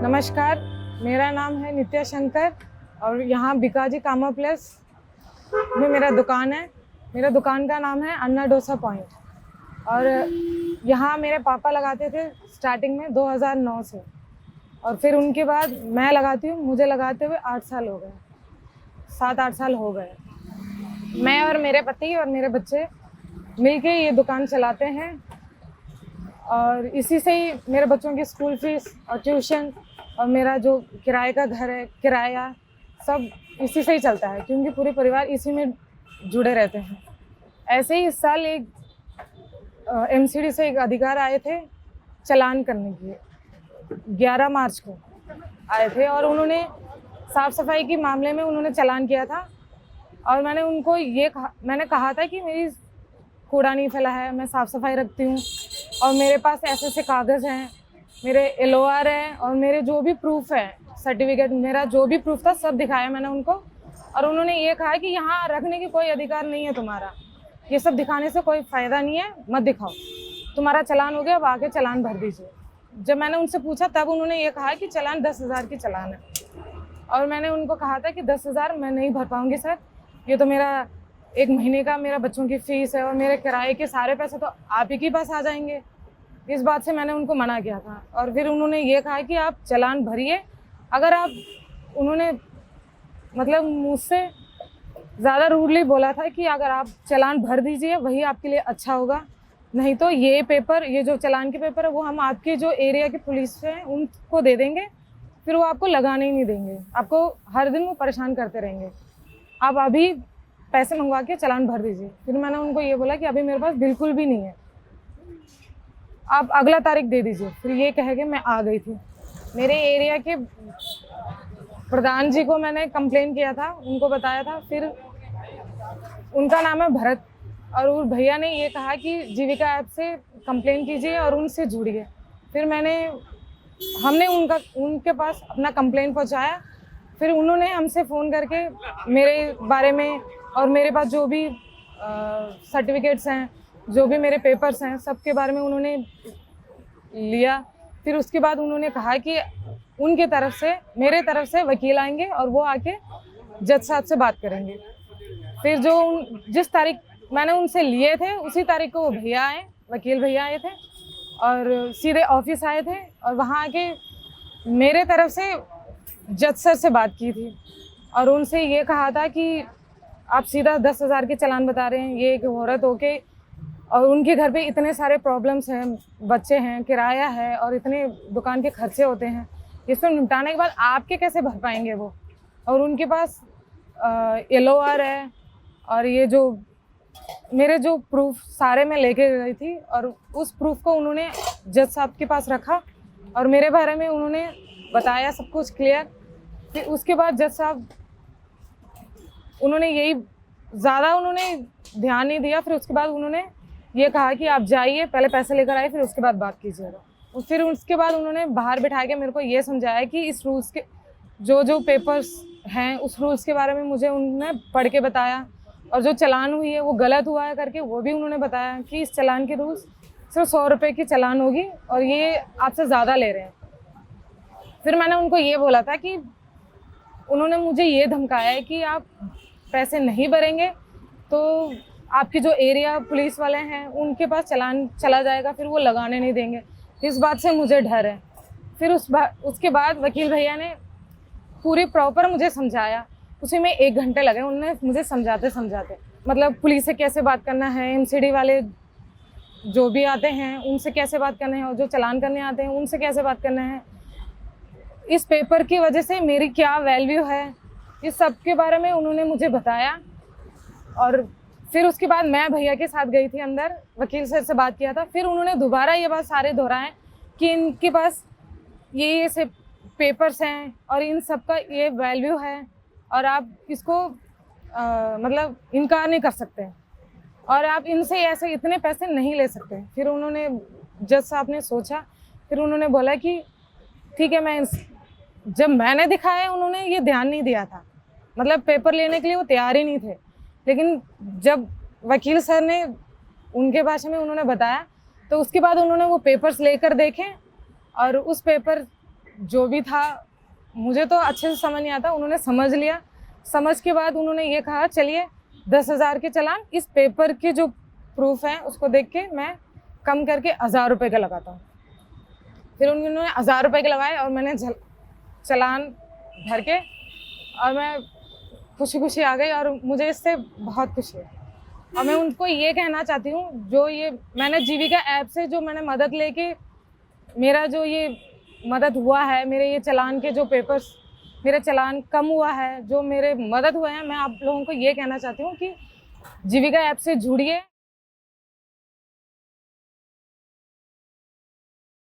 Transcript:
नमस्कार, मेरा नाम है नित्या शंकर और यहाँ बिकाजी कामा प्लेस में मेरा दुकान है। मेरा दुकान का नाम है अन्ना डोसा पॉइंट और यहाँ मेरे पापा लगाते थे स्टार्टिंग में 2009 से और फिर उनके बाद मैं लगाती हूँ। मुझे लगाते हुए 8 साल हो गए, 7-8 साल हो गए। मैं और मेरे पति और मेरे बच्चे मिलके ये दुकान चलाते हैं और इसी से ही मेरे बच्चों की स्कूल फीस और ट्यूशन और मेरा जो किराए का घर है, किराया सब इसी से ही चलता है क्योंकि पूरे परिवार इसी में जुड़े रहते हैं। ऐसे ही इस साल एक एमसीडी से एक अधिकारी आए थे चालान करने के लिए। 11 मार्च को आए थे और उन्होंने साफ़ सफाई के मामले में उन्होंने चालान किया था और मैंने उनको मैंने कहा था कि मेरी कूड़ा नहीं फैला है, मैं साफ़ सफाई रखती हूँ और मेरे पास ऐसे ऐसे कागज़ हैं, मेरे LOR है और मेरे जो भी प्रूफ है, सर्टिफिकेट, मेरा जो भी प्रूफ था सब दिखाया मैंने उनको। और उन्होंने ये कहा कि यहाँ रखने की कोई अधिकार नहीं है तुम्हारा, ये सब दिखाने से कोई फ़ायदा नहीं है, मत दिखाओ, तुम्हारा चालान हो गया, अब आके चालान भर दीजिए। जब मैंने उनसे पूछा तब उन्होंने ये कहा कि चालान 10,000 की चालान है और मैंने उनको कहा था कि 10,000 मैं नहीं भर पाऊँगी सर, ये तो मेरा 1 महीने का मेरा बच्चों की फ़ीस है और मेरे किराए के सारे पैसे तो आप ही के पास आ जाएंगे। इस बात से मैंने उनको मना किया था और फिर उन्होंने ये कहा कि आप चालान भरिए। अगर आप उन्होंने मतलब मुझसे ज़्यादा रूडली बोला था कि अगर आप चालान भर दीजिए वही आपके लिए अच्छा होगा, नहीं तो ये पेपर, ये जो चालान के पेपर है वो हम आपके जो एरिया के पुलिस हैं उनको दे देंगे, फिर वो आपको लगाने ही नहीं देंगे, आपको हर दिन वो परेशान करते रहेंगे, आप अभी पैसे मंगवा के चालान भर दीजिए। फिर मैंने उनको ये बोला कि अभी मेरे पास बिल्कुल भी नहीं है, आप अगला तारीख दे दीजिए। फिर ये कह के मैं आ गई थी। मेरे एरिया के प्रधान जी को मैंने कंप्लेन किया था, उनको बताया था, फिर उनका नाम है भरत और उस भैया ने ये कहा कि जीविका ऐप से कंप्लेन कीजिए और उनसे जुड़िए। फिर हमने उनके पास अपना कंप्लेन पहुंचाया। फिर उन्होंने हमसे फ़ोन करके मेरे बारे में और मेरे पास जो भी सर्टिफिकेट्स हैं, जो भी मेरे पेपर्स हैं, सबके बारे में उन्होंने लिया। फिर उसके बाद उन्होंने कहा कि उनके तरफ से, मेरे तरफ से वकील आएंगे और वो आके जज साहब से बात करेंगे। फिर जिस तारीख मैंने उनसे लिए थे उसी तारीख को वो भैया आए, वकील भैया आए थे और सीधे ऑफिस आए थे और वहाँ आके मेरे तरफ से जज सर से बात की थी और उनसे ये कहा था कि आप सीधा 10,000 के चालान बता रहे हैं, ये एक औरत होके और उनके घर पे इतने सारे प्रॉब्लम्स हैं, बच्चे हैं, किराया है और इतने दुकान के खर्चे होते हैं, ये सब निपटाने के बाद आपके कैसे भर पाएंगे वो। और उनके पास LOR है और ये जो मेरे जो प्रूफ सारे मैं लेके गई थी और उस प्रूफ को उन्होंने जज साहब के पास रखा और मेरे बारे में उन्होंने बताया सब कुछ क्लियर। फिर उसके बाद जज साहब उन्होंने ज़्यादा ध्यान नहीं दिया। फिर उसके बाद उन्होंने ये कहा कि आप जाइए, पहले पैसे लेकर आए, फिर उसके बाद बात कीजिएगा। फिर उसके बाद उन्होंने बाहर बिठा के मेरे को ये समझाया कि इस रूल्स के जो पेपर्स हैं उस रूल्स के बारे में मुझे उन्होंने पढ़ के बताया और जो चालान हुई है वो गलत हुआ है करके वो भी उन्होंने बताया कि इस चालान के रूल्स सिर्फ 100 रुपये की चालान होगी और ये आपसे ज़्यादा ले रहे हैं। फिर मैंने उनको ये बोला था कि उन्होंने मुझे ये धमकाया है कि आप पैसे नहीं भरेंगे तो आपके जो एरिया पुलिस वाले हैं उनके पास चालान चला जाएगा, फिर वो लगाने नहीं देंगे। इस बात से मुझे डर है। फिर उसके बाद वकील भैया ने पूरी प्रॉपर मुझे समझाया, उसी में 1 घंटे लगे उन्होंने मुझे समझाते मतलब पुलिस से कैसे बात करना है, MCD वाले जो भी आते हैं उनसे कैसे बात करना है और जो चालान करने आते हैं उनसे कैसे बात करना है, इस पेपर की वजह से मेरी क्या वैल्यू है, इस सब के बारे में उन्होंने मुझे बताया। और फिर उसके बाद मैं भैया के साथ गई थी अंदर, वकील सर से बात किया था। फिर उन्होंने दोबारा ये बात सारे दोहराए कि इनके पास ये से पेपर्स हैं और इन सब का ये वैल्यू है और आप इसको मतलब इनकार नहीं कर सकते और आप इनसे ऐसे इतने पैसे नहीं ले सकते। फिर उन्होंने जज साहब ने सोचा, फिर उन्होंने बोला कि ठीक है, जब मैंने दिखाया उन्होंने ये ध्यान नहीं दिया था, मतलब पेपर लेने के लिए वो तैयार ही नहीं थे। लेकिन जब वकील सर ने उनके भाषा में उन्होंने बताया तो उसके बाद उन्होंने वो पेपर्स लेकर देखे और उस पेपर जो भी था मुझे तो अच्छे से समझ नहीं आता, उन्होंने समझ लिया। समझ के बाद उन्होंने ये कहा चलिए 10,000 के चालान, इस पेपर के जो प्रूफ हैं उसको देख के मैं कम करके 1,000 रुपये का लगाता हूँ। फिर उन्होंने 1,000 रुपये के लगाए और मैंने चालान भर के और मैं खुशी खुशी आ गई और मुझे इससे बहुत खुशी है। और मैं उनको ये कहना चाहती हूँ, जो ये मैंने जीविका ऐप से जो मैंने मदद लेके मेरा जो ये मदद हुआ है, मेरे ये चालान के जो पेपर्स, मेरा चालान कम हुआ है, जो मेरे मदद हुए हैं, मैं आप लोगों को ये कहना चाहती हूँ कि जीविका ऐप से जुड़िए।